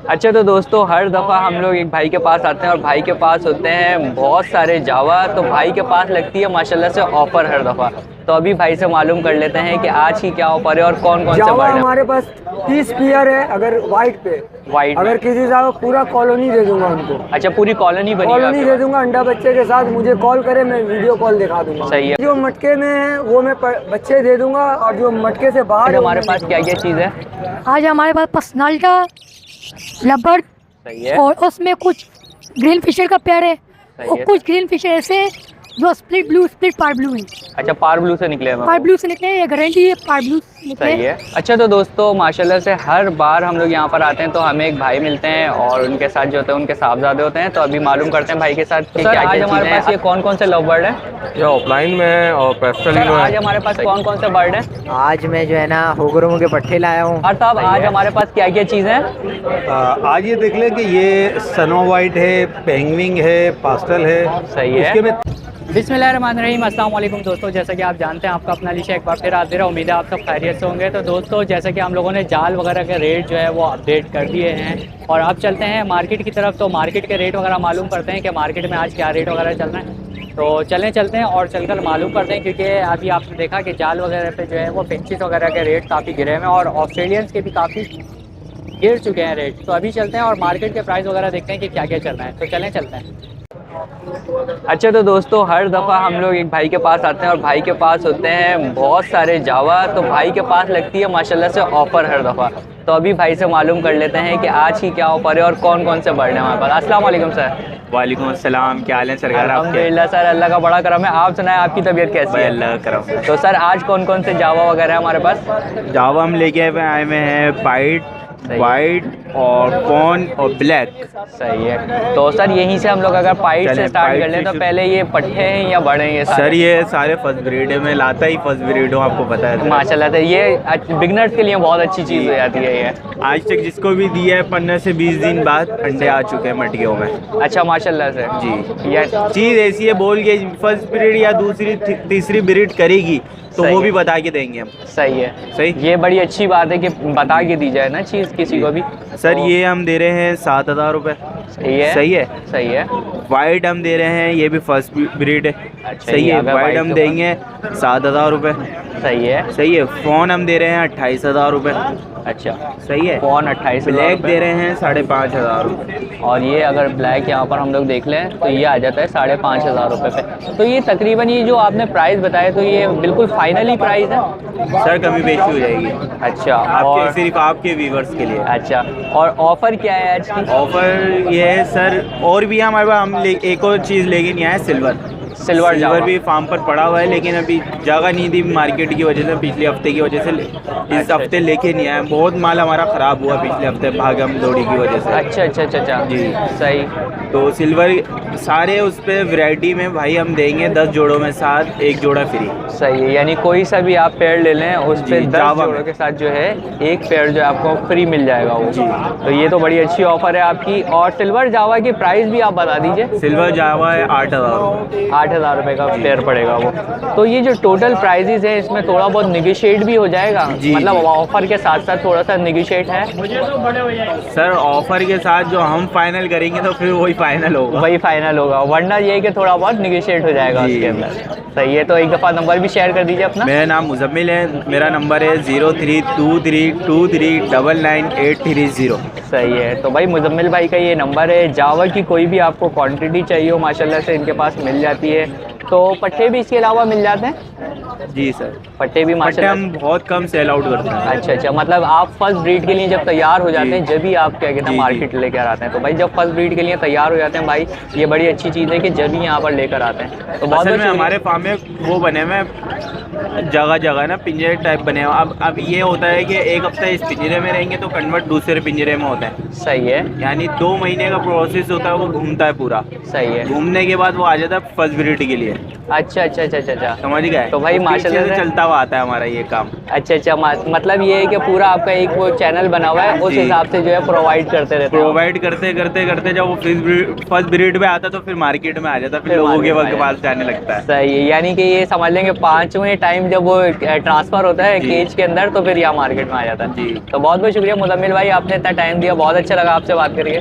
अच्छा तो दोस्तों, हर दफ़ा हम लोग एक भाई के पास आते हैं और भाई के पास होते हैं बहुत सारे जावा। तो भाई के पास लगती है माशाल्लाह से ऑफ़र हर दफ़ा। तो अभी भाई से मालूम कर लेते हैं कि आज की क्या ऑफ़र है और कौन कौन से जावा बर्ड है। हमारे पास 30 पेयर है। अगर वाइट पे वाइट में अगर किसी जावा पूरा कॉलोनी दे दूंगा उनको। अच्छा, पूरी कॉलोनी बनी हुई है कॉलोनी आपके दे पास? दूंगा अंडा बच्चे के साथ। मुझे कॉल करे, मैं वीडियो कॉल दिखा दूंगा। सही है। जो मटके में है वो मैं बच्चे दे दूंगा, और जो मटके से बाहर आज है वो हमारे मैं पास दे क्या दूंगा। क्या चीज़ है? आज हमारे पास पर्सनालिटा लबर्ड सही है। और उसमें कुछ ग्रीन फिशर का पेयर है सही और है। कुछ ग्रीन फिशर ऐसे जो स्प्लिट ब्लू स्प्लिट पार ब्लू है। अच्छा, पार ब्लू से निकले हैं पार वो। ब्लू से निकले, ये गारंटी है पार ब्लू से निकले। सही है। अच्छा तो दोस्तों, माशाल्लाह से हर बार हम लोग यहाँ पर आते हैं तो हमें एक भाई मिलते हैं और उनके साथ जो होते हैं उनके साहबजादे होते हैं। तो अभी मालूम करते हैं भाई के साथ कि क्या आज हमारे पास ये कौन कौन से लव बर्ड है। ये ऑफलाइन में है और पेस्टल में आज है। हमारे पास कौन कौन से बर्ड है? आज मैं जो है ना होगरों के पट्टे लाया हूँ। और साहब आज हमारे पास क्या क्या चीज़ है? आज ये देख लें कि ये स्नो वाइट है, पेंगुइन है, पास्टल है। सही है। इसके में बिस्मिल्लाहिर्रहमानिर्रहीम, अस्सलाम वालेकुम दोस्तों। जैसा कि आप जानते हैं, आपका अपना अलीशा एक बार फिर हाजिर है। उम्मीद है आप सब खैरियत से होंगे। तो दोस्तों, जैसा कि हम लोगों ने जाल वगैरह के रेट जो है वो अपडेट कर दिए हैं और अब चलते हैं मार्केट की तरफ। तो मार्केट के रेट वगैरह मालूम करते हैं कि मार्केट में आज क्या रेट वगैरह चल रहा है। तो चलते हैं और चलकर मालूम करते हैं, क्योंकि अभी आपने देखा कि जाल वगैरह पे जो है वो फिंचेस वगैरह के रेट काफ़ी गिरे हुए हैं और ऑस्ट्रेलियंस के भी काफ़ी गिर चुके हैं रेट। तो अभी चलते हैं और मार्केट के प्राइस वगैरह देखते हैं कि क्या क्या चल रहा है। तो चलते हैं। अच्छा तो दोस्तों, हर दफ़ा हम लोग एक भाई के पास आते हैं और भाई के पास होते हैं बहुत सारे जावा। तो भाई के पास लगती है माशाल्लाह से ऑफ़र हर दफ़ा। तो अभी भाई से मालूम कर लेते हैं कि आज की क्या ऑफ़र है और कौन कौन से बर्ड हैं हमारे पास। अस्सलाम वालेकुम सर। वालेकुम अस्सलाम, क्या हाल है सरकार आपके? अल्हम्दुलिल्लाह सर, अल्लाह का बड़ा करम है। आप सुनाएं, आपकी तबीयत कैसी है? अल्लाह का करम। तो सर आज कौन कौन से जावा वगैरह है हमारे पास? जावा हम लेके आए हुए हैं पाइट, सही। वाइट और कॉन और ब्लैक। सही है। तो सर यहीं से हम लोग अगर पाइट से चलें, स्टार्ट पाइट कर लें तो से पहले ये पट्टे हैं या बड़े हैं ये सारे? सर ये सारे फर्स्ट ब्रीड है, मैं लाता ही फर्स्ट ब्रीड हूँ, आपको पता है सर। माशाल्लाह से ये बिगनर्स के लिए बहुत अच्छी चीज़ हो जाती है ये। आज तक जिसको भी दिया है 15 से 20 दिन बाद अंडे आ चुके हैं मटकियों में। अच्छा माशाल्लाह से जी। ये चीज़ ऐसी है, बोल के फर्स्ट ब्रीड या दूसरी तीसरी ब्रीड करेगी तो सही वो है। भी बता के देंगे हम। सही है। सही। ये बड़ी अच्छी बात है कि बता के दी जाए ना चीज़ किसी को भी। सर तो ये हम दे रहे हैं 7,000 रुपये। सही है। सही है। सही है। वाइट हम दे रहे हैं, ये भी फर्स्ट ब्रीड है। अच्छा, सही ये है। अगर वाइट white हम के देंगे 7,000 रुपये। सही है। सही है। फ़ोन हम दे रहे हैं 28,000 रुपये। अच्छा, सही है। कौन 28,000 ब्लैक दे रहे हैं 5,500 रुपये। और ये अगर ब्लैक यहाँ पर हम लोग देख लें तो ये आ जाता है 5,500 रुपये पे। तो ये तकरीबन ये जो आपने प्राइस बताया तो ये बिल्कुल फाइनली प्राइस है? सर कमी बेशी हो जाएगी अच्छा। आपके, और सिर्फ आपके व्यूवर्स के लिए। अच्छा, और ऑफ़र क्या है आज की? ऑफर ये है सर, और भी हमारे पास हम एक और चीज़ लेके नहीं आए, सिल्वर सिल्वर भी फार्म पर पड़ा हुआ है, लेकिन अभी जगह नहीं थी मार्केट की वजह से, पिछले हफ्ते की वजह से इस अच्छा। हफ्ते लेके नहीं आए। बहुत माल हमारा ख़राब हुआ पिछले हफ्ते भागम दौड़ी की वजह से। अच्छा जी। सही। तो सिल्वर सारे उस पर वैरायटी में भाई हम देंगे 10 जोड़ों में साथ एक जोड़ा फ्री। सही है, यानी कोई सा भी आप पेड़ ले लें उस पे जी, 10 जावा जोड़ों में। के साथ जो है एक पेड़ जो है आपको फ्री मिल जाएगा वो। जी। तो ये तो बड़ी अच्छी ऑफर है आपकी। और सिल्वर जावा की प्राइस भी आप बता दीजिए। सिल्वर जावा है 8,000। 8,000 रुपये का पेड़ पड़ेगा वो। तो ये जो टोटल प्राइजेस है इसमें थोड़ा बहुत निगोशिएट भी हो जाएगा? जी, मतलब जी। ऑफर के साथ साथ थोड़ा सा निगोशिएट है? सर ऑफर के साथ जो हम फाइनल करेंगे तो फिर वही फाइनल होगा। वही फाइनल होगा, वरना ये है कि थोड़ा बहुत निगोशिएट हो जाएगा जी। उसके अंदर। सही है। तो एक दफ़ा नंबर भी शेयर कर दीजिए अपना। मेरा नाम मुजम्मिल है, मेरा नंबर है 0323239830। सही है। तो भाई मुजम्मिल भाई का ये नंबर है। जावा की कोई भी आपको क्वांटिटी चाहिए हो माशाल्लाह से इनके पास मिल जाती है। तो पट्टे भी इसके अलावा मिल जाते हैं? जी सर। पट्टे भी बट माशाल्लाह। हम बहुत कम सेल आउट करते हैं। अच्छा, मतलब आप फर्स्ट ब्रीड के लिए जब तैयार हो जाते हैं जी। जब भी आप क्या कहते हैं जी, मार्केट लेकर आते हैं। तो भाई जब फर्स्ट ब्रीड के लिए तैयार हो जाते हैं भाई, ये बड़ी अच्छी चीज़ है कि जब भी यहाँ पर लेकर आते हैं। तो बहुत असल में हमारे फार्म में वो बने हुए जगह जगह ना पिंजरे टाइप बने हुए। अब ये होता है कि एक हफ्ता इस पिंजरे में रहेंगे तो कन्वर्ट दूसरे पिंजरे में होता है। सही है। यानी 2 महीने का प्रोसेस होता है, वो घूमता है पूरा। सही है। घूमने के बाद वो आ जाता है फर्स्ट ब्रीड के लिए। अच्छा अच्छा अच्छा अच्छा अच्छा। समझ गए? तो भाई माशाल्लाह से से चलता हुआ आता है हमारा ये काम। अच्छा अच्छा मतलब ये है कि पूरा आपका एक वो चैनल बना हुआ है, उस जी। हिसाब से जो है प्रोवाइड करते रहते हैं। प्रोवाइड करते करते करते जब वो फर्स्ट ब्रीड पे आता तो फिर मार्केट में आ जाता, फिर लोगों के मार्केट में पास जाने लगता है। सही है, यानी कि ये समझ लेंगे 5वें टाइम जब वो ट्रांसफर होता है जी। केज के अंदर तो फिर यहाँ मार्केट में आ जाता है। जी। तो बहुत बहुत शुक्रिया मुजम्मिल भाई, आपने इतना टाइम दिया, बहुत अच्छा लगा आपसे बात करके।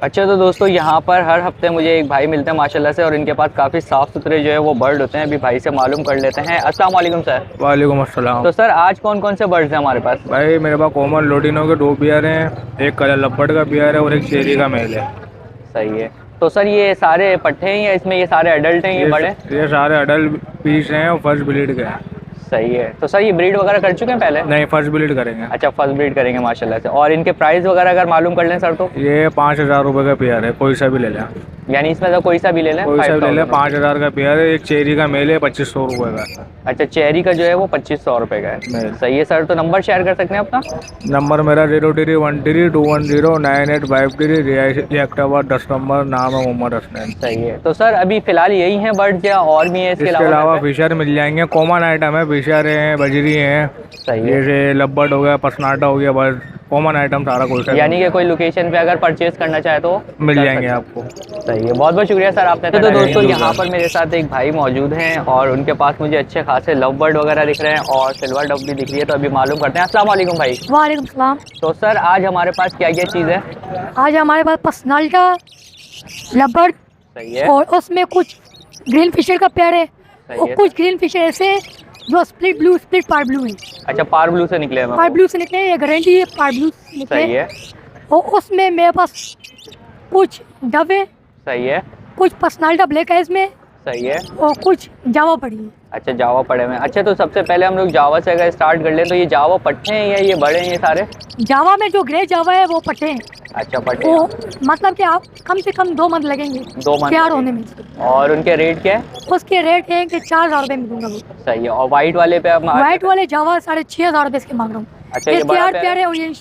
अच्छा तो दोस्तों यहाँ पर हर हफ्ते मुझे एक भाई मिलते हैं माशाल्लाह से, और इनके पास काफ़ी साफ़ सुथरे जो है वो बर्ड होते हैं। अभी भाई से मालूम कर लेते हैं। अस्सलाम वालेकुम सर। वालेकुम अस्सलाम। तो सर आज कौन कौन से बर्ड्स हैं हमारे पास? भाई मेरे पास कॉमन लोटिनो के 2 पेयर हैं, एक कलर लपड़ का पेयर है और एक चेरी का मेल है। सही है। तो सर ये सारे पट्टे हैं या इसमें ये सारे अडल्ट हैं, ये बड़े? ये सारे अडल्ट पीस हैं और फर्स्ट ब्रीड के हैं। सही है। तो सर ये ब्रीड वगैरह कर चुके हैं पहले? नहीं, फर्स्ट ब्रीड करेंगे। अच्छा फर्स्ट ब्रीड करेंगे माशाल्लाह से। और इनके प्राइस वगैरह अगर मालूम कर लें सर तो? ये 5,000 रुपये का पेयर है, कोई सा भी ले लें। यानी इसमें से कोई सा भी ले लें? कोई सा भी ले लें, 5,000 5,000 का पेयर है। एक चेरी का मेल है 2,500 रुपये का। अच्छा चेरी का जो है वो 2,500 रुपये का है। नहीं। सही है सर। तो नंबर शेयर कर सकते हैं अपना? नंबर मेरा 03312109553, रियायती अक्टूबर 10 नंबर, नाम है मोहम्मद हसनैन। सही है। तो सर अभी फ़िलहाल यही हैं बर्ड या और भी हैं इसके इसके अलावा पे? फिशर मिल जाएंगे, कॉमन आइटम है, फिशर हैं, बजरी हैं, सही है। जैसे लब्बड़ हो गया, पसनाटा हो गया, बस कॉमन आइटम सारा कुछ है। यानी कि कोई लोकेशन पे अगर परचेज करना चाहे तो मिल कर जाएंगे सकते हैं। आपको। सही है, बहुत बहुत शुक्रिया सर आपने। तो दोस्तों यहाँ पर मेरे साथ एक भाई मौजूद हैं और उनके पास मुझे अच्छे खासे लव बर्ड वगैरह दिख रहे हैं और सिल्वर डक भी दिख रही है। तो अभी मालूम करते हैं। अस्सलाम वालेकुम भाई। वालेकुम सलाम। तो सर आज हमारे पास क्या क्या चीज़ है? आज हमारे पास पर्सनालिटा लबर्ड सही है। और उसमें कुछ ग्रीन फिशर का पेयर है सही और है। कुछ ग्रीन फिशर ऐसे हैं जो स्प्लिट ब्लू स्प्लिट पार ब्लू है। अच्छा पार ब्लू से निकले हैं पार ब्लू से निकले, ये गारंटी है पार ब्लू से निकले। सही है। और उसमें मेरे पास कुछ डब है, सही है। कुछ पर्सनालिटा ब्लैक है इसमें, सही है। और कुछ जावा पड़ी है। अच्छा जावा पड़े हुए हैं। अच्छा तो सबसे पहले हम लोग जावा से अगर स्टार्ट कर लें तो ये जावा पट्टे हैं या ये बड़े हैं ये सारे? जावा में जो ग्रे जावा है वो पट्टे हैं। अच्छा पट्टे वो मतलब कि आप कम से कम 2 मंथ लगेंगे 2 मंथ तैयार होने में। और उनके रेट क्या है? उसके रेट है कि 4,000 रुपये में दूंगा वो। सही है। और वाइट वाले पे आप व्हाइट वाले जावा 6,500 रुपये इसके मांग रहा हूँ। अच्छा, ये बड़ा तैयार पेयर प्यारे और ये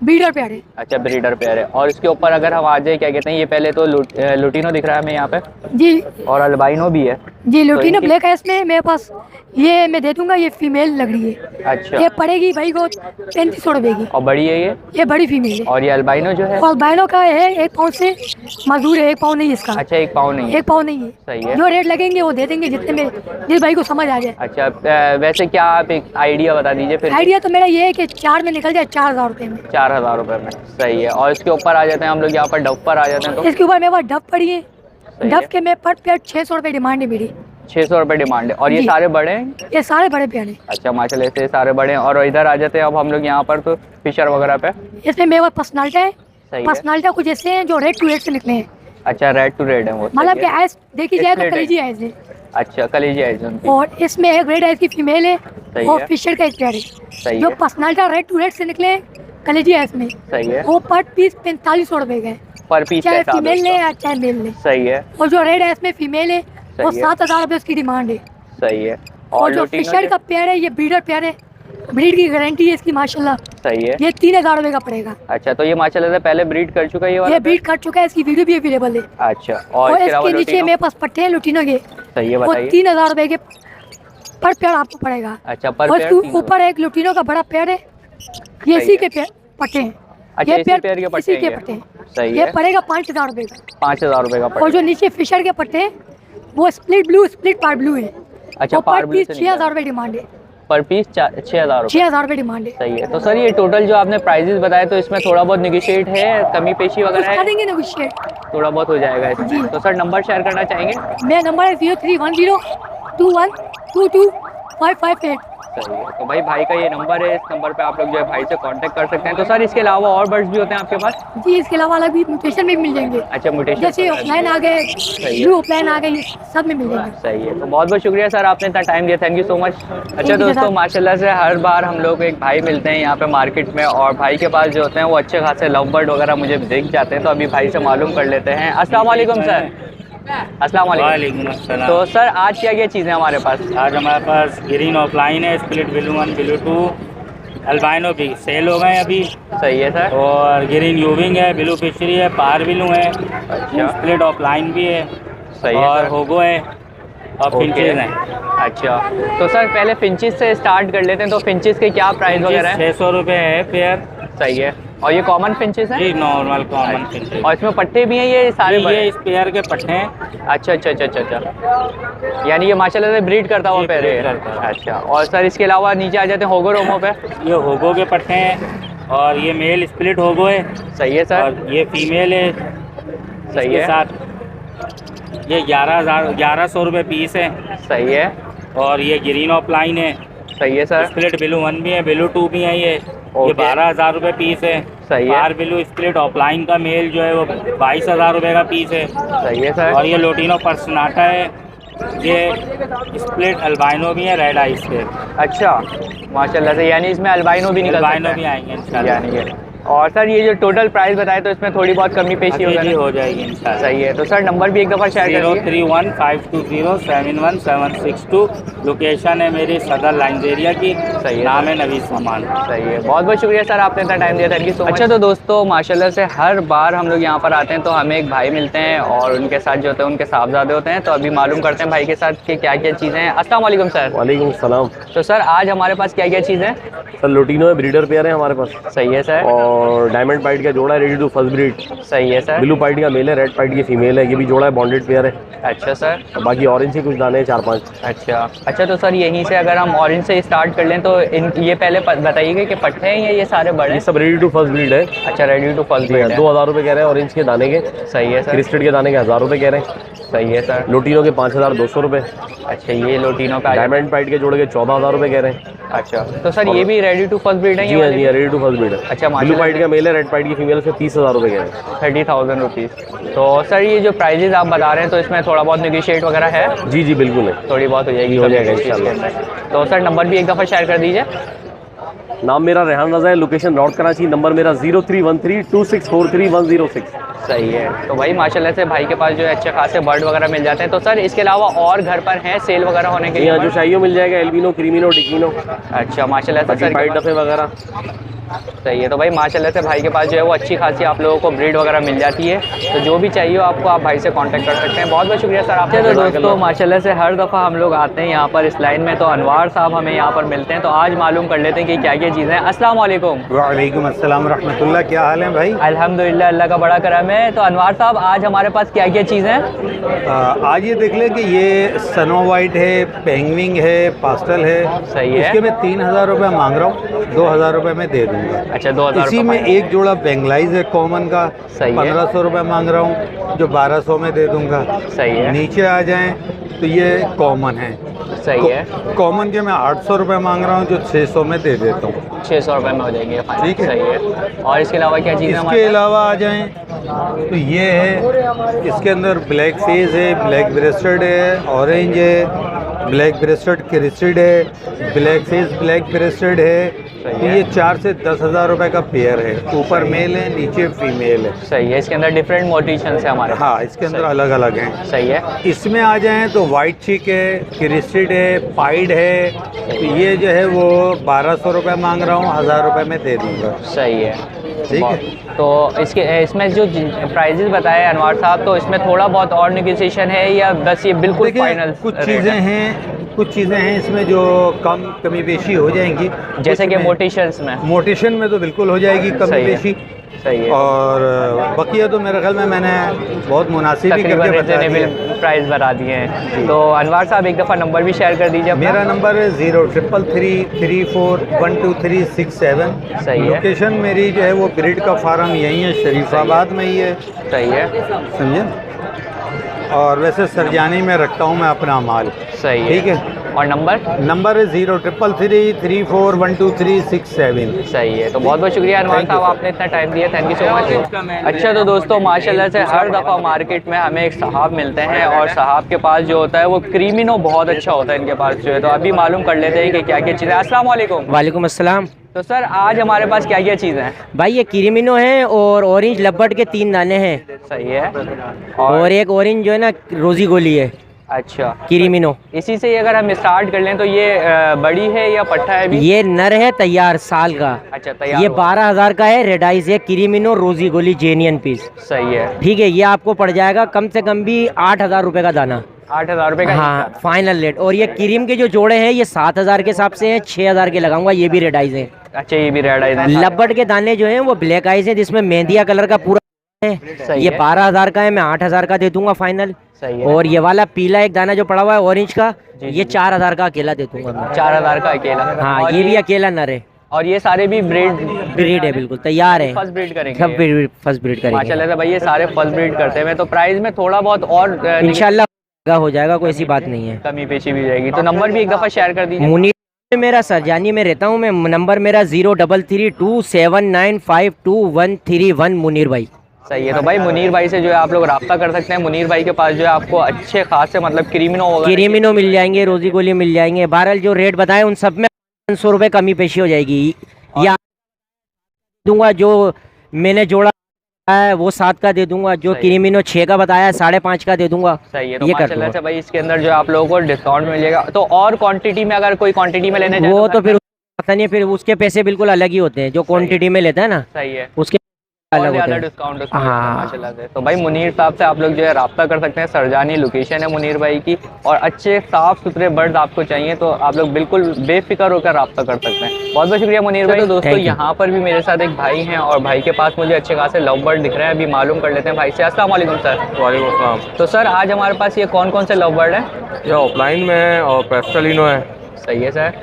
बीडर प्यारे। अच्छा ब्रीडर पेयर है। और इसके ऊपर अगर हम आ जाए क्या कहते हैं, ये पहले तो लुटिनो दिख रहा है हमें यहाँ पे जी और अल्बाइनो भी है। जी लुटिनो इनकी- ब्लैक है इसमें मेरे पास, ये मैं दे दूंगा, ये फीमेल लग रही है। अच्छा ये पड़ेगी भाई को 3,500 रुपये की। और बड़ी है ये बड़ी फीमेल है। और ये अल्बाइनो जो है? और बैलो का है 1 पाउंड से मजदूर है, 1 पाउंड नहीं इसका। अच्छा 1 पाउंड नहीं है। 1 पाउंड नहीं है। सही है। जो रेट लगेंगे वो दे देंगे जितने में जिस भाई को समझ आ जाए। अच्छा वैसे क्या आप एक आइडिया बता दीजिए फिर? आइडिया तो मेरा ये है कि 4 में निकल जाए 4,000 रुपये में। 4,000 रुपये में। सही है। और इसके ऊपर आ जाते हैं हम लोग यहाँ पर डब पर आ जाते हैं तो इसके ऊपर मेरे पास डब पड़ी है। सही डब है। के में पर पेयर 600 रुपये डिमांड है मेरी। 600 रुपये डिमांड है। और ये जी। सारे बड़े हैं? ये सारे बड़े पेयर हैं। अच्छा माशाल्लाह से सारे बड़े हैं। और इधर आ जाते हैं अब हम लोग यहाँ पर तो फिशर वगैरह पे। इसमें मेरे पास पर्सनालिटा है। सही है। पर्सनालिटा कुछ ऐसे हैं जो रेड टू रेड से निकले हैं। अच्छा रेड टू रेड है वो। मतलब सही कि है। आइस देखी जाए तो Split है। कलीजी आइस है। अच्छा कलेजी आइज उनकी। और इसमें एक रेड आइस की फीमेल है सही और है। फिशर का एक पेयर है। सही जो है। पर्सनालिटा रेड टू रेड से निकले हैं कलीजी आइस में, सही है। वो पर पीस 4500 रुपये का है, पर पीस चाहे पैसा फीमेल ले दोस्तों। या चाहे मेल ले। सही है। और जो रेड आइस में फीमेल है वो सही है। 7,000 रुपये उसकी डिमांड है। सही है। और जो लुटिनो फिशर का पेयर है ये ब्रीडर पेयर है, ब्रीड की गारंटी है इसकी माशाल्लाह। सही है। ये 3,000 रुपये का पड़ेगा। अच्छा तो ये माशाल्लाह से पहले ब्रीड कर चुका है ये वाला? ये ब्रीड कर चुका है, इसकी वीडियो भी अवेलेबल है। अच्छा और इसके अलावा इसके नीचे लुटिनो? मेरे पास पट्टे हैं लुटिनो के, सही है वो बताइए। 3,000 रुपये के पर पेयर आपको पड़ेगा। अच्छा पर और पेयर इसके 300। ऊपर एक लुटिनो का बड़ा पेयर है, ये इसी के पट्टे हैं। अच्छा इसी पेयर के पट्टे इसी के हैं ये? पट्टे हैं। सही ये है। पड़ेगा 5,000 रुपये का। 5,000 रुपये का और पड़ेगा। जो नीचे फिशर के पट्टे हैं वो स्प्लिट ब्लू स्प्लिट पार ब्लू है। अच्छा वो पार पर ब्लू पीस से 6,000 रुपये डिमांड है। पर पीस 6,000 रुपये। 6,000 रुपये डिमांड है। सही है। तो सर ये टोटल जो आपने प्राइजेस बताए तो इसमें थोड़ा बहुत निगोशिएट है, कमी पेशी कुछ वगैरह है? करेंगे नेगोशिएट। थोड़ा बहुत हो जाएगा जी। इसमें। तो सर नंबर शेयर करना चाहेंगे? मेरा नंबर है 031021225558। सही है। तो भाई का ये नंबर है, इस नंबर पे आप लोग जो है भाई से कांटेक्ट कर सकते हैं। तो सर इसके अलावा और बर्ड्स भी होते हैं आपके पास? जी इसके अलावा अलग भी म्यूटेशन में भी मिल जाएंगे, अच्छा म्यूटेशन जैसे ऑफलाइन आ गए, है। ब्लू ऑफलाइन आ गए, ये सब में मिल जाएंगे। सही है। तो बहुत बहुत शुक्रिया सर आपने इतना टाइम दिया, थैंक यू सो मच। अच्छा you, दोस्तों सर। माशाल्लाह से हर बार हम लोग एक भाई मिलते हैं यहाँ पे मार्केट में और भाई के पास जो होते हैं वो अच्छे खासे लव बर्ड वगैरह मुझे दिख जाते हैं। तो अभी भाई से मालूम कर लेते हैं। अस्सलाम वालेकुम सर। अस्सलाम वालेकुम। वालेकुम अस्सलाम। तो सर आज क्या क्या चीज़ें हमारे पास? आज हमारे पास ग्रीन ऑफलाइन है, स्प्लिट ब्लू 1 ब्लू 2, अल्बाइनो भी सेल हो गए अभी, सही है सर। और ग्रीन यूविंग है, ब्लू फिशरी है, पार ब्लू है, अच्छा स्प्लिट ऑफलाइन भी है, सही है और सर। होगो है, और फिंचेज हैं। अच्छा, तो सर पहले फिंचिस से स्टार्ट कर लेते हैं, तो फिंचिस के क्या प्राइस वगैरह है? 600 रुपये है पेयर। सही है। और ये कॉमन फिंचिस हैं? जी नॉर्मल कॉमन फिंचेज। और इसमें पट्टे भी हैं ये सारे? ये इस पेयर के पट्टे हैं। अच्छा अच्छा अच्छा अच्छा अच्छा, यानी ये माशाल्लाह से ब्रीड करता हुआ पैर है। करता है। अच्छा, और सर इसके अलावा नीचे आ जाते हैं होगो रोमो पे। ये होगो के पट्टे हैं और ये मेल स्प्लिट होगो है। सही है सर। और ये फीमेल है। सही इसके है। साथ ये 1100 रुपये पीस है। सही है। और ये ग्रीन ऑफलाइन है। सही है सर। स्प्लिट ब्लू 1 भी है, ब्लू 2 भी है। ये 12,000 रुपये पीस है। सही है। पार ब्लू स्प्लिट ऑफलाइन का मेल जो है वो 22,000 रुपये का पीस है। सही है सर। और ये लोटिनो पर्सनाटा है। ये स्प्लिट अल्बाइनो भी है, रेड आइस पे। अच्छा, माशाल्लाह से, यानी इसमें अल्बाइनो भी निकल अल्बाइनो सकता भी है। आएंगे इंशाल्लाह। यानी ये। और सर ये जो टोटल प्राइस बताए तो इसमें थोड़ी बहुत कमी पेशी होगी? जी हो जाएगी इंशाल्लाह। सही है। तो सर नंबर भी एक दफ़ा शेयर करिए। 031520711762। लोकेशन है मेरी सदर लाइन्स एरिया की। सही है। नाम है नवीद सामान। सही है। बहुत बहुत शुक्रिया सर, आपने इतना टाइम दिया, थैंक यू सो मच। अच्छा, तो दोस्तों माशाल्लाह से हर बार हम लोग यहाँ पर आते हैं तो हमें एक भाई मिलते हैं और उनके साथ जो होते हैं उनके साहबजादे होते हैं। तो अभी मालूम करते हैं भाई के साथ कि क्या क्या चीज़ें हैं। अस्सलाम वालेकुम सर। वालेकुम सलाम। तो सर आज हमारे पास क्या क्या चीज़ें हैं? सर लोटिनो है, ब्रीडर पेयर है हमारे पास। सही है सर। और डायमंड पाइट का जोड़ा है, रेडी टू फर्स्ट ब्रीड। सही है सर। ब्लू पाइट का मेल है, रेड पाइट की फीमेल है, ये भी जोड़ा है, बॉन्डेड पेयर है। अच्छा सर। बाकी ऑरेंज के कुछ दाने हैं 4-5। अच्छा अच्छा, तो सर यहीं से अगर हम ऑरेंज से स्टार्ट कर लें तो इन ये पहले बताइएगा कि पट्टे हैं या ये सारे बड़े ये हैं? सब रेडी टू फर्स्ट ब्रीड है। अच्छा, रेडी टू फर्स्ट ब्रीड है। 2,000 रुपये कह रहे हैं ऑरेंज के दाने के। सही है सर। क्रिस्टेड के दाने के 1,000 रुपये कह रहे हैं। सही है सर। लोटिनो के 5,200 रुपये। अच्छा, ये लोटिनो का डायमंड पाइट के जोड़े के 14,000 रुपये कह रहे हैं। अच्छा, तो सर ये भी रेडी टू फर्स्ट ब्रीड है? जी हाँ जी हाँ, रेडी टू फर्स्ट ब्रीड है। अच्छा, ब्लू पाइट का मेल है, रेड पाइट की फीमेल से 30,000 रुपये कह रहे हैं। 30,000 रुपीज़। तो सर ये जो प्राइजेज आप बता रहे हैं तो इसमें थोड़ा बहुत नेगोशिएट वगैरह है? जी जी बिल्कुल है, थोड़ी बहुत हो जाएगी? हो जाएगा इंशाल्लाह। तो सर नंबर भी एक दफ़ा शेयर कर दीजिए। नाम मेरा रेहान रज़ा है, लोकेशन नॉर्थ कराची। नंबर मेरा 03132643 सही है। तो भाई माशाल्लाह से भाई के पास जो है अच्छे खासे बर्ड वगैरह मिल जाते हैं। तो सर इसके अलावा और घर पर हैं सेल वगैरह होने के लिए? यहाँ जो चाहिए मिल जाएगा, एल्बिनो, क्रीमिनो, डिकीनो। अच्छा, माशाल्लाह से सर पाइट डफे वगैरह। सही है। तो भाई माशाल्लाह से भाई के पास जो है वो अच्छी खासी आप लोगों को ब्रीड वगैरह मिल जाती है। तो जो भी चाहिए हो आपको, आप भाई से कांटेक्ट कर सकते हैं। बहुत बहुत शुक्रिया सर आपसे। तो दोस्तों माशाल्लाह से हर दफ़ा हम लोग आते हैं यहाँ पर इस लाइन में तो अनवार साहब हमें यहाँ पर मिलते हैं। तो आज मालूम कर लेते हैं कि क्या क्या चीज़ें हैं। अस्सलाम वालेकुम। वालेकुम अस्सलाम रहमतुल्लाह। क्या हाल है भाई? अल्हम्दुलिल्लाह, अल्लाह का बड़ा करम है। तो अनवार साहब आज हमारे पास क्या क्या चीज़ें हैं? आज ये देख लें कि ये सनो वाइट है, पेंगविंग है, पास्टल है। सही है। इसके मैं 3,000 रुपये मांग रहा हूँ, 2,000 रुपये में दे दूँगा। अच्छा, 2,000 इसी में एक जोड़ा बेंगलाइज है कॉमन का, सही है। 1500 रुपये मांग रहा हूँ, जो 1200 में दे दूँगा। सही है। नीचे आ जाएं तो ये कॉमन है। सही है। कॉमन के मैं 800 रुपये मांग रहा हूँ, जो 600 में दे देता हूँ। 600 रुपये में हो जाएंगे। ठीक है। सही है। और इसके अलावा क्या चीज़ें? इसके अलावा आ जाएं तो ये है, इसके अंदर ब्लैक फेस है, ब्लैक ब्रेस्टेड है, ऑरेंज है, ब्लैक ब्रेस्टेड क्रिस्टेड है, ब्लैक फेस ब्लैक ब्रेस्टेड है। तो ये 4 से 10,000 रुपये का पेयर है। ऊपर मेल है, नीचे फीमेल है। सही है। इसके अंदर डिफरेंट मोटिशंस है हमारे? हाँ, इसके अंदर अलग अलग हैं। सही है। इसमें आ जाएं तो वाइट चिक है, क्रिस्टेड है, पाइड है। तो ये जो है वो 1200 रुपये मांग रहा हूँ, 1,000 रुपये में दे दूँगा। सही है। ठीक है। तो इसमें जो प्राइजेस बताए अनवार साहब, तो इसमें थोड़ा बहुत और नेगोशिएशन है या बस ये बिल्कुल फाइनल? कुछ चीज़ें हैं इसमें जो कमी बेशी हो जाएंगी, जैसे कि मोटिशंस में? मोटिशन में तो बिल्कुल हो जाएगी कमी बेशी। सही है। और बकिया तो मेरे ख्याल में मैंने बहुत मुनासिब ही करके बता दिया, प्राइस बता दिए हैं। तो अनवार साहब एक दफ़ा नंबर भी शेयर कर दीजिए। मेरा नंबर है 0333341237। सही है। लोकेशन मेरी जो है वो ब्रीड का फार्म यहीं है, शरीफाबाद में ही है। सही है। समझे। और वैसे सरजानी में रखता हूँ मैं अपना माल। सही है। ठीक है। और नंबर है 0333341237। सही है। तो बहुत बहुत शुक्रिया अनवार साहब, आपने इतना टाइम दिया, थैंक यू सो मच। अच्छा, तो दोस्तों माशाल्लाह से हर दफ़ा मार्केट में हमें एक साहब मिलते हैं और साहब के पास जो होता है वो क्रीमिनो बहुत अच्छा होता है इनके पास जो है। तो अभी मालूम कर लेते हैं कि क्या क्या चीज़ें। अस्सलाम वालेकुम। वालेकुम अस्सलाम। तो सर आज हमारे पास क्या क्या चीज़ें हैं? भाई ये क्रीमिनो है और ऑरेंज लब्बट के 3 दाने हैं। सही है। और एक ऑरेंज जो है ना रोजी गोली है। अच्छा, क्रीमिनो। इसी से अगर हम स्टार्ट कर लें तो ये बड़ी है या पट्टा है? अभी ये नर है, तैयार साल का। अच्छा, तैयार। ये 12,000 का है, रेड आइस है, क्रीमिनो रोजी गोली जेनियन पीस। सही है। ठीक है। ये आपको पड़ जाएगा कम से कम भी 8,000 रुपये का दाना। 8,000 रुपये का हाँ फाइनल रेट। और ये क्रीम के जो जोड़े हैं ये 7,000 के हिसाब से हैं, 6,000 के लगाऊंगा। ये भी रेड आइज है। अच्छा ये भी रेड आइज है। लब्बड़ के दाने जो हैं वो ब्लैक आइज है, जिसमें मेहंदिया कलर का पूरा है। ये 12,000 का है, मैं 8,000 का दे दूंगा फाइनल। सही है। और ये वाला पीला एक दाना जो पड़ा हुआ है ऑरेंज का, ये 4,000 का अकेला दे दूंगा मैं। 4,000 का अकेला। हाँ और ये भी अकेला नर है। और ये सारे भी ब्रीड है, बिल्कुल तैयार है। फर्स्ट ब्रीड करेंगे। सब फर्स्ट ब्रीड करेंगे माशाल्लाह से भाई, ये सारे फर्स्ट ब्रीड करते हैं। तो प्राइस में थोड़ा बहुत और इंशाल्लाह हो जाएगा, कोई ऐसी बात नहीं है। कमी पेशी भी जाएगी। तो नंबर भी एक दफ़ा शेयर कर दीजिए। मुनीर मेरा सरजानी में रहता हूँ मैं। नंबर मेरा 033279523131 मुनीर भाई। सही है। तो भाई मुनीर भाई से जो है आप लोग रब्ता कर सकते हैं। मुनीर भाई के पास जो है आपको अच्छे खासे मतलब क्रीमिनो मिल जाएंगे, रोजी गोली मिल जाएंगे। बहरहाल जो रेट बताए उन सब में 500 रुपये कमी पेशी हो जाएगी। या दूंगा जो मैंने जोड़ा है वो 7 का दे दूंगा, जो क्रीमिनो 6 का बताया 5.5 का दे दूंगा। सही है। तो माशाल्लाह से भाई इसके अंदर जो आप लोगों को डिस्काउंट मिल जाएगा। तो और क्वांटिटी में अगर कोई क्वांटिटी में लेने वो तो फिर पता नहीं, फिर उसके पैसे बिल्कुल अलग ही होते हैं। जो क्वांटिटी में लेता है ना, सही है, उसके अलग होते हैं। डिस्काउंट माशाल्लाह से। तो भाई मुनीर साहब से आप लोग जो है रब्ता कर सकते हैं। सरजानी लोकेशन है मुनीर भाई की। और अच्छे साफ सुथरे बर्ड आपको चाहिए तो आप लोग बिल्कुल बेफिक्र होकर रब्ता कर सकते हैं। बहुत बहुत शुक्रिया मुनीर भाई। तो दोस्तों यहाँ पर भी मेरे साथ एक भाई हैं और भाई के पास मुझे अच्छे खासे लव बर्ड दिख रहे हैं। अभी मालूम कर लेते हैं भाई से। अस्सलाम वालेकुम सर। वालेकुम अस्सलाम। तो सर आज हमारे पास ये कौन कौन से लव बर्ड हैं? ये ऑफलाइन में है और पेस्टलिनो है। सही है सर।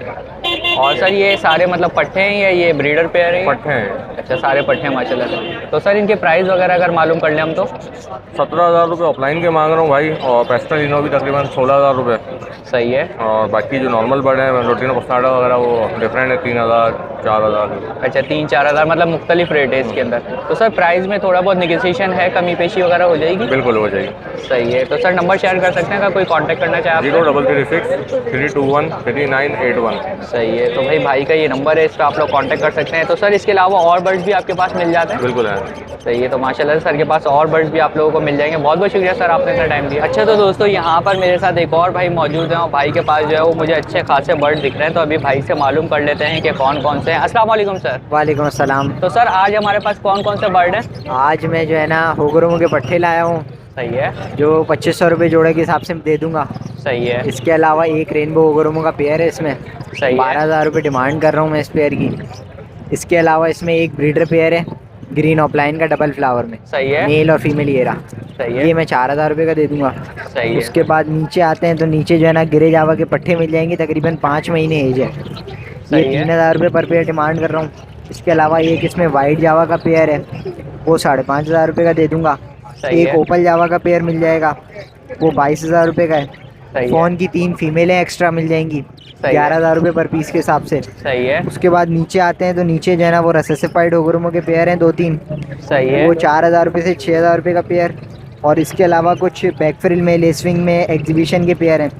और सर ये सारे मतलब पट्टे हैं या ये ब्रीडर पेयर है? पट्टे हैं। अच्छा सारे पट्टे हैं माशाल्लाह से। तो सर इनके प्राइस वगैरह अगर मालूम कर लें हम तो? 17,000 रुपये ऑफलाइन के मांग रहा हूँ भाई, और पेस्टलिनो भी तकरीबन 16,000 रुपये। सही है। और बाकी जो नॉर्मल बर्ड हैं लोटिनो पस्टार्डा वगैरह वो डिफरेंट है, 3,000 4,000। अच्छा 3-4 मतलब मुख्तलिफ रेट है इसके अंदर। तो सर प्राइस में थोड़ा बहुत निगोशिएशन है, कमी पेशी वगैरह हो जाएगी? बिल्कुल हो जाएगी। सही है। तो सर नंबर शेयर कर सकते हैं अगर कोई कांटेक्ट करना चाहे? 0336-321-3981। सही है। तो भाई का ये नंबर है, इस पर आप लोग कांटेक्ट कर सकते हैं। तो सर इसके अलावा और बर्ड्स भी आपके पास मिल जाते हैं? बिल्कुल है। सही है। तो माशाल्लाह सर के पास और बर्ड्स भी आप लोगों को मिल जाएंगे। बहुत बहुत शुक्रिया सर आपने इतना टाइम दिया। अच्छा तो दोस्तों यहाँ पर मेरे साथ एक और भाई मौजूद हैं और भाई के पास जो है वो मुझे अच्छे खासे बर्ड दिख रहे हैं। तो अभी भाई से मालूम कर लेते हैं कि कौन कौन से हैं। अस्सलाम वालेकुम सर। वालेकुम अस्सलाम। तो सर आज हमारे पास कौन कौन से बर्ड हैं? आज मैं जो है ना होगरोमो के पट्टे लाया हूँ। सही है। जो 2500 रुपये जोड़े के हिसाब से दे दूंगा। सही है। इसके अलावा एक रेनबो होगरोमो का पेयर है इसमें। सही है। 12,000 रुपये डिमांड कर रहा हूँ मैं इस पेयर की। इसके अलावा इसमें एक ब्रीडर पेयर है ग्रीन ऑफलाइन का डबल फ्लावर में। सही है। मेल और फीमेल ये रहा। सही है। ये मैं 4,000 रुपये का दे दूंगा। सही है। उसके बाद नीचे आते हैं तो नीचे जो है ना गिरे जावा के पट्टे मिल जाएंगे, तकरीबन 5 महीने एज है। ये 3,000 रुपये पर पेयर डिमांड कर रहा हूँ। इसके अलावा एक इसमें वाइट जावा का पेयर है, वो 5,500 रुपये का दे दूंगा। एक ओपल जावा का पेयर मिल जाएगा, वो 22,000 रुपये का है। फ़ोन की 3 फीमेलें एक्स्ट्रा मिल जाएंगी 11,000 रुपये पर पीस के हिसाब से। सही है। उसके बाद नीचे आते हैं तो नीचे जो है ना वो रेसेसिफाइड होगरोमो के पेयर हैं 2-3। सही है। वो 4,000 रुपये से 6,000 रुपये का पेयर। और इसके अलावा कुछ बैकफ्रिल में लेसविंग में एग्जीबिशन के पेयर हैं।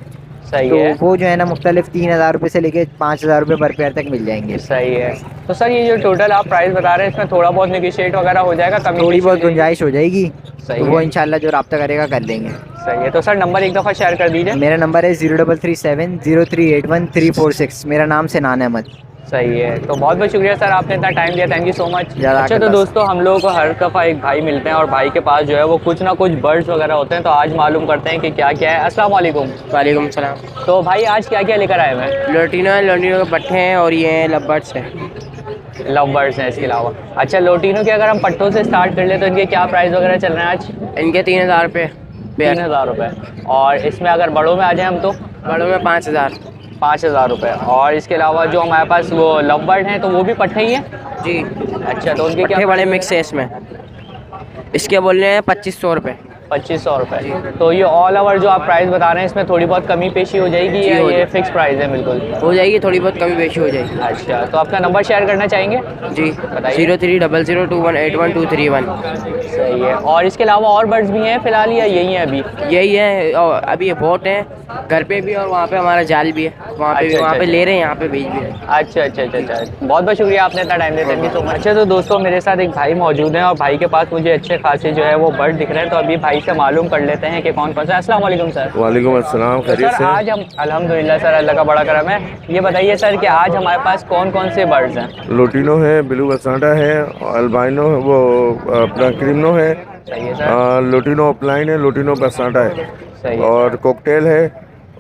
सही तो है। वो जो है ना मुख्तलिफ 3,000 रुपये से लेके 5,000 रुपये पर पेयर तक मिल जाएंगे। सही है। तो सर ये जो टोटल आप प्राइस बता रहे हैं इसमें थोड़ा बहुत निगोशिएट वगैरह हो जाएगा? कमी थोड़ी बहुत गुंजाइश हो जाएगी। सही तो है। वो इंशाल्लाह जो रब्ता करेगा कर लेंगे। सही है। तो सर नंबर एक दफ़ा शेयर कर दीजिए। मेरा नंबर है 03370381 मेरा नाम सिनान अहमद। सही है। तो बहुत बहुत शुक्रिया सर आपने इतना टाइम दिया। Thank you so much. अच्छा तो दोस्तों हम लोगों को हर दफ़ा एक भाई मिलते हैं और भाई के पास जो है वो कुछ ना कुछ बर्ड्स वगैरह होते हैं। तो आज मालूम करते हैं कि क्या क्या है। अस्सलाम वालेकुम। वालेकुम सलाम। तो भाई आज क्या क्या लेकर आए हैं? लोटिनो के पट्टे हैं और ये लबर्ड्स हैं। लव बर्ड्स हैं इसके अलावा। अच्छा लोटिनो के अगर हम पट्टों से स्टार्ट कर ले तो इनके क्या प्राइस वगैरह चल रहे हैं आज? इनके 3,000 रुपये। 3,000 रुपये। और इसमें अगर बड़ों में आ जाए हम तो? बड़ों में 5,000। 5,000 रुपये। और इसके अलावा जो हमारे पास वो लव बर्ड हैं तो वो भी पट्टे ही हैं? जी। अच्छा तो उनके क्या बड़े मिक्स है इसमें। इसके बोल रहे हैं 2,500 रुपये। 2,500 रुपये। तो ये ऑल ओवर जो आप प्राइस बता रहे हैं इसमें थोड़ी बहुत कमी पेशी हो जाएगी या ये फिक्स प्राइस है? बिल्कुल हो जाएगी, थोड़ी बहुत कमी पेशी हो जाएगी। अच्छा तो आपका नंबर शेयर करना चाहेंगे? जी बताइए। 030021811231। सही है। और इसके अलावा और बर्ड्स भी हैं फ़िलहाल या यही हैं अभी? यही है। और अभी ये बोट है घर पे भी और वहाँ पे हमारा जाल भी है। वहाँ पे अच्छा, वहाँ पे अच्छा। ले रहे हैं, यहाँ पे भेज भी रहे हैं। अच्छा अच्छा अच्छा अच्छा। बहुत बहुत शुक्रिया आपने इतना टाइम दिया। Thank you so much. अच्छा तो दोस्तों मेरे साथ एक भाई मौजूद हैं और भाई के पास मुझे अच्छे खासे जो है वो बर्ड दिख रहे हैं। तो अभी भाई से मालूम कर लेते हैं कि कौन कौन सा। अस्सलाम वालेकुम सर। वालेकुम अस्सलाम। खैरियत सर से? आज हम अल्हम्दुलिल्लाह सर अल्लाह का बड़ा करम है। ये बताइए सर कि आज हमारे पास कौन कौन से बर्ड्स हैं? लोटिनो है, ब्लू बसाटा है, अल्बाइनो वो अपना क्रीमिनो है, सही है सर। लोटिनो ऑफलाइन है, लोटिनो बसाटा है। सही है। और कॉकटेल है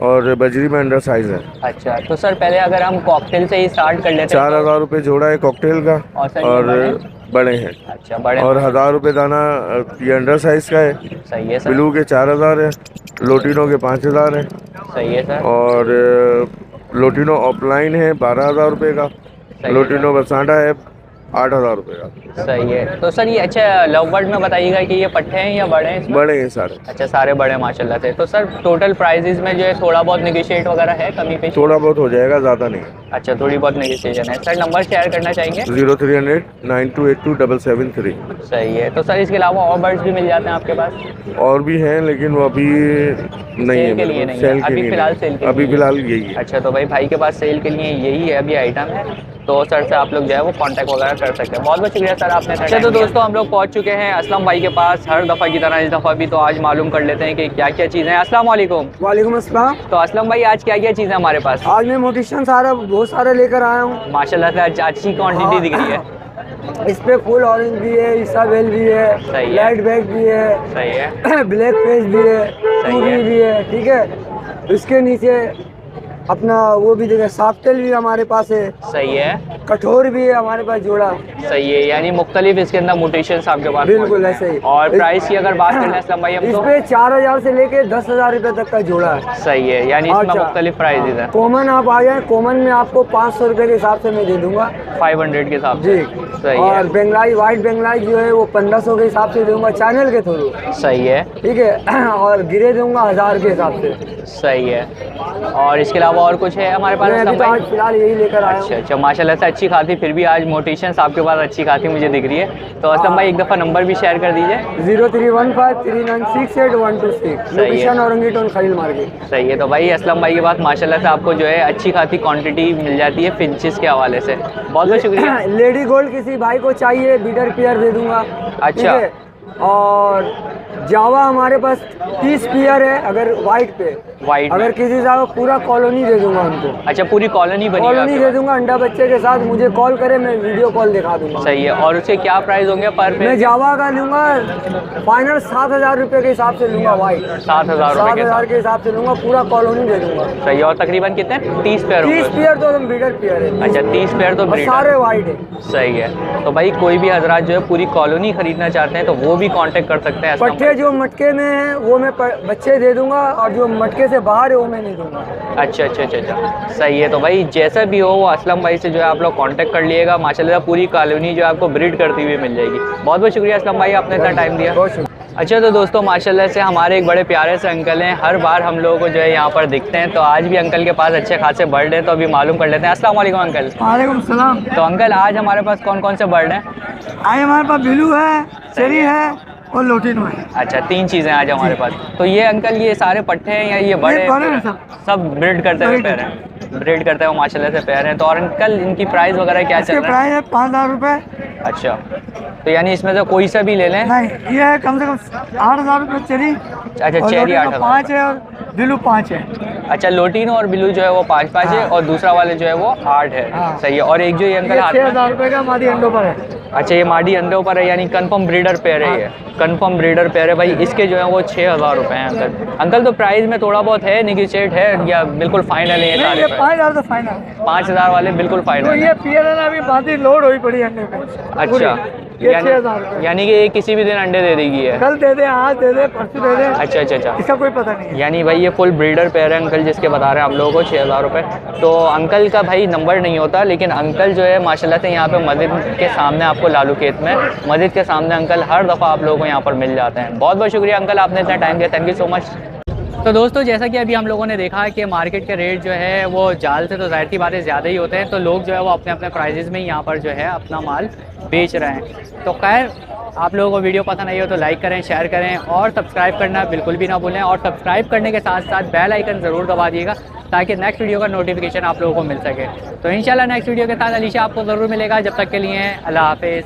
और बजरी में अंडर साइज है। अच्छा, तो सर पहले अगर हम कॉकटेल से ही स्टार्ट कर लेते हैं 4,000 रुपये जोड़ा है कॉकटेल का। और सर ये और बड़े हैं। अच्छा, बड़े और 1,000 रुपये दाना ये अंडर साइज का है। सही है सर। ब्लू के 4,000 है, लोटिनो के 5,000 है। सही है सर। और लोटिनो ऑफलाइन है 12,000 रुपये का। लोटिनो बसांडा है 8,000 रुपये का। सही है। तो सर ये अच्छा लव बर्ड में बताइएगा कि ये पट्टे हैं या बड़े हैं इसमें? बड़े हैं सारे। अच्छा, सारे बड़े हैं माशाल्लाह से। तो सर टोटल प्राइजेस में जो है थोड़ा बहुत नेगोशिएट वगैरह है, कमी पेशी? थोड़ा बहुत हो जाएगा, ज़्यादा नहीं। अच्छा, थोड़ी बहुत नेगोशिएशन है। सर नंबर शेयर करना चाहेंगे? 0300 9282 सही है। तो सर इसके अलावा और बर्ड्स भी मिल जाते हैं आपके पास? और भी हैं लेकिन वो अभी नहीं है, सेल के लिए नहीं सेल है के अभी लिए फिलहाल, नहीं। सेल के अभी लिए। फिलहाल यही है। अच्छा, तो भाई के पास सेल के लिए यही है अभी आइटम है, तो सर से आप लोग जो है वो कांटेक्ट वगैरह कर सकते हैं। बहुत बहुत शुक्रिया सर आपने। अच्छा, तो दोस्तों हम लोग पहुंच चुके हैं असलम भाई के पास, हर दफ़ा की तरह इस दफ़ा भी। तो आज मालूम कर लेते हैं कि क्या क्या चीज़ें हैं। अस्सलाम वालेकुम। वालेकुम अस्सलाम। तो असलम भाई आज क्या क्या चीज़ें हमारे पास? आज मैं मोटिशन सारा बहुत सारे लेकर आया हूँ माशाल्लाह से आज अच्छी क्वांटिटी दिख रही है। इस पे फुल ऑरेंज भी है, ईसाबेल भी है, सही है। लाइट बैग भी है, सही है। ब्लैक फेस भी है, सही है। भी है, ठीक है। इसके नीचे अपना वो भी देखें, सॉफ्टेल भी हमारे पास है। सही है। कठोर भी है हमारे पास जोड़ा। सही है, यानी मुख्तलिफ इसके अंदर मोटेशंस आपके पास बिल्कुल मौजूद हैं। ऐसे ही। और प्राइस की अगर बात करें असलम भाई हम इस तो पे 4,000 से लेके 10,000 रुपए तक का जोड़ा है। सही है, यानी इसमें अच्छा। मुख्तलिफ प्राइजेज हैं। कॉमन आप आ जाए, कॉमन में आपको 500 रुपए के हिसाब से मैं दे दूंगा, 500 के हिसाब जी। से। सही और है। बेंगलाई व्हाइट बेंगलाई जो है वो 1500 के हिसाब से दूंगा चैनल के थ्रू, सही है। ठीक है। और गिरे दूंगा 1000 के हिसाब से। सही है। और इसके अलावा और कुछ है हमारे पास मैं अभी असलम तो भाई? आज फिलहाल यही लेकर आया हूँ। अच्छा अच्छा, माशाल्लाह से अच्छी खासी, फिर भी आज मोटेशंस आपके पास अच्छी खासी मुझे दिख रही है। तो असलम भाई एक दफ़ा नंबर भी शेयर कर दीजिए। 03153968 location Orangi town Khalil market. सही है। तो भाई असलम भाई के पास माशाल्लाह से आपको जो है अच्छी खासी क्वांटिटी मिल जाती है फिंचेस के हवाले से। बहुत बहुत शुक्रिया। लेडी गोल्ड किसी भाई को चाहिए बीडर पेयर दे दूंगा। अच्छा। ठीक है? और जावा हमारे पास 30 पेयर है, अगर वाइट पे वाइट अगर किसी से पूरा कॉलोनी दे दूंगा उनको। अच्छा, पूरी कॉलोनी बनी कॉलोनी दे दूंगा अंडा बच्चे के साथ, मुझे कॉल करे, मैं वीडियो कॉल दिखा दूंगा। सही है। और उसके क्या प्राइस होंगे पर पे? मैं जावा का लूंगा फाइनल 7,000 रुपए के हिसाब से लूंगा वाइट। 7,000 के हिसाब से लूंगा, पूरा कॉलोनी दे दूंगा। सही है। और तकरीबन कितने? 30 पेयर 30 पेयर तो एकदम ब्रीडर पेयर है। अच्छा, 30 पेयर तो और ब्रीडर। सारे वाइट है। सही है। तो भाई कोई भी हजरात जो है पूरी कॉलोनी खरीदना चाहते हैं तो वो भी कांटेक्ट कर सकते हैं। पट्टे जो मटके में है वो मैं बच्चे दे दूंगा, और जो मटके से बाहर है वो मैं नहीं दूंगा। अच्छा अच्छा अच्छा अच्छा, सही है। तो भाई जैसा भी हो वो असलम भाई से जो है आप लोग कांटेक्ट कर लिएगा। माशाल्लाह पूरी कॉलोनी जो है आपको ब्रीड करती हुई मिल जाएगी। बहुत बहुत शुक्रिया असलम भाई, आपने इतना टाइम दिया। अच्छा, तो दोस्तों माशाल्लाह से हमारे एक बड़े प्यारे से अंकल हैं, हर बार हम लोगों को जो है यहाँ पर दिखते हैं। तो आज भी अंकल के पास अच्छे खासे बर्ड हैं, तो अभी मालूम कर लेते हैं। अस्सलाम वालेकुम अंकल। वालेकुम सलाम। तो अंकल आज हमारे पास कौन कौन से बर्ड हैं? आज हमारे पास बिलू है, चेरी है और लोटिनो है। अच्छा, 3 चीज़ें आज हमारे पास। तो ये अंकल ये सारे पट्टे हैं या ये बड़े हैं? सब ब्रीड करते हुए पैर हैं, ब्रीड करते हुए माशाल्लाह से पैर हैं। तो और अंकल इनकी प्राइस वगैरह क्या चल रहा है? प्राइस है 5,000 रुपए। अच्छा, तो यानी इसमें से कोई सा भी ले लें? नहीं, ये है कम से कम 8,000 रुपए चेरी। अच्छा, चेरी 8,000। 5 है और बिलू 5 है। अच्छा, लोटिनो और बिलू जो है वो 5-5 है और दूसरा वाले जो है वो 8 है। सही है। और एक जो ये अंकल हाथ में 6,000 रुपए का मादी अंडों पर है। अच्छा, ये माडी अंडों पर है, यानी कंफर्म ब्रीडर पेयर है। ये कंफर्म ब्रीडर पेयर है भाई। इसके जो है वो 6,000 रुपए हैं अंकल। अंकल तो प्राइस में थोड़ा बहुत है, नेगोशिएट है या बिल्कुल फाइनल है? ये सारे 5,000 तो फाइनल है। 5,000 वाले बिल्कुल फाइनल तो है। ये पेयर है ना, अभी मादी लोड हुई पड़ी अंडे पे। अच्छा, ये 6,000 रुपए। यानी कि ये किसी भी दिन अंडे दे देगी है? कल दे दे, आज दे दे, परसों दे दे। अच्छा अच्छा अच्छा, इसका कोई पता नहीं है। यानी भाई ये फुल ब्रीडर पेयर है अंकल जिसके बता रहे हैं हम लोगों को 6,000 रुपये। तो अंकल का भाई नंबर नहीं होता, लेकिन अंकल जो है माशाल्लाह से यहाँ पे मस्जिद के सामने, आपको लालू खेत में मस्जिद के सामने अंकल हर दफ़ा आप लोगों को यहाँ पर मिल जाते हैं। बहुत बहुत शुक्रिया अंकल, आपने इतना टाइम दिया, थैंक यू सो मच। तो दोस्तों जैसा कि अभी हम लोगों ने देखा है कि मार्केट के रेट जो है वो जाल से तो ज़ाहिर सी बातें ज़्यादा ही होते हैं, तो लोग जो है वो अपने अपने प्राइजेज़ में यहाँ पर जो है अपना माल बेच रहे हैं। तो खैर आप लोगों को वीडियो पसंद आई हो तो लाइक करें, शेयर करें और सब्सक्राइब करना बिल्कुल भी ना भूलें। और सब्सक्राइब करने के साथ साथ बेल आइकन ज़रूर दबा दिएगा ताकि नेक्स्ट वीडियो का नोटिफिकेशन आप लोगों को मिल सके। तो इंशाल्लाह नेक्स्ट वीडियो के साथ अलीशा आपको ज़रूर मिलेगा। जब तक के लिए अल्लाह हाफिज़।